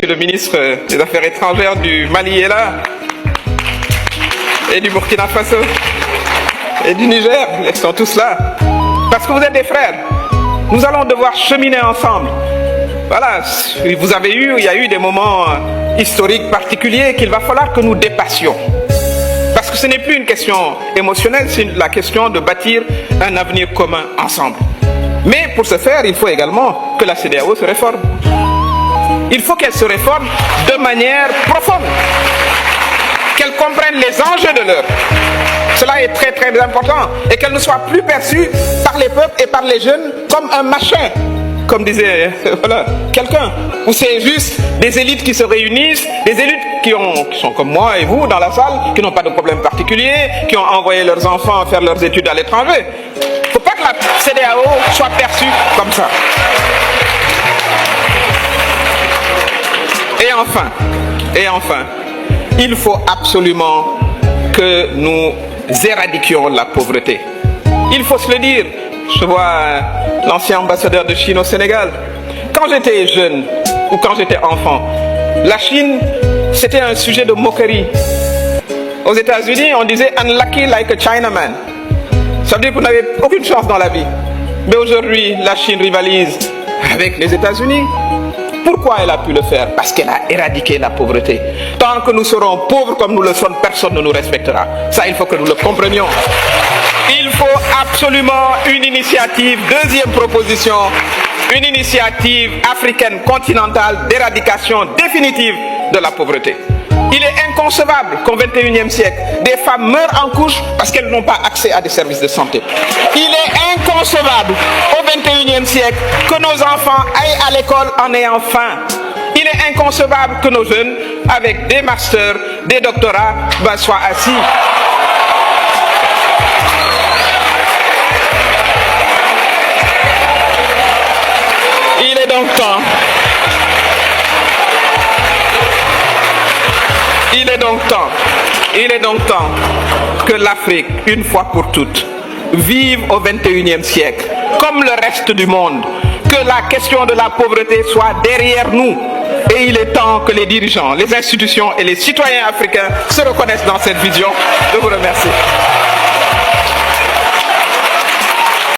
Le ministre des Affaires étrangères du Mali est là, et du Burkina Faso, et du Niger, ils sont tous là. Parce que vous êtes des frères. Nous allons devoir cheminer ensemble. Voilà, il y a eu des moments historiques particuliers qu'il va falloir que nous dépassions. Parce que ce n'est plus une question émotionnelle, c'est la question de bâtir un avenir commun ensemble. Mais pour ce faire, il faut également que la CEDEAO se réforme. Il faut qu'elle se réforme de manière profonde, qu'elle comprenne les enjeux de l'heure. Cela est très très important et qu'elle ne soit plus perçue par les peuples et par les jeunes comme un machin, comme disait quelqu'un, où c'est juste des élites qui se réunissent, des élites qui sont comme moi et vous dans la salle, qui n'ont pas de problème particulier, qui ont envoyé leurs enfants faire leurs études à l'étranger. Il ne faut pas que la CEDEAO soit perçue comme ça. Et enfin, il faut absolument que nous éradiquions la pauvreté. Il faut se le dire. Je vois l'ancien ambassadeur de Chine au Sénégal. Quand j'étais jeune ou quand j'étais enfant, la Chine, c'était un sujet de moquerie. Aux États-Unis, on disait « unlucky like a Chinaman ». Ça veut dire que vous n'avez aucune chance dans la vie. Mais aujourd'hui, la Chine rivalise avec les États-Unis. Pourquoi elle a pu le faire? Parce qu'elle a éradiqué la pauvreté. Tant que nous serons pauvres comme nous le sommes, personne ne nous respectera. Ça, il faut que nous le comprenions. Il faut absolument une initiative, deuxième proposition, une initiative africaine continentale d'éradication définitive de la pauvreté. Il est inconcevable qu'au XXIe siècle, des femmes meurent en couche parce qu'elles n'ont pas accès à des services de santé. Il est inconcevable au XXIe siècle que nos enfants aillent à l'école en ayant faim. Il est inconcevable que nos jeunes, avec des masters, des doctorats, soient assis. Il est donc temps que l'Afrique, une fois pour toutes, vive au XXIe siècle, comme le reste du monde, que la question de la pauvreté soit derrière nous. Et il est temps que les dirigeants, les institutions et les citoyens africains se reconnaissent dans cette vision. Je vous remercie.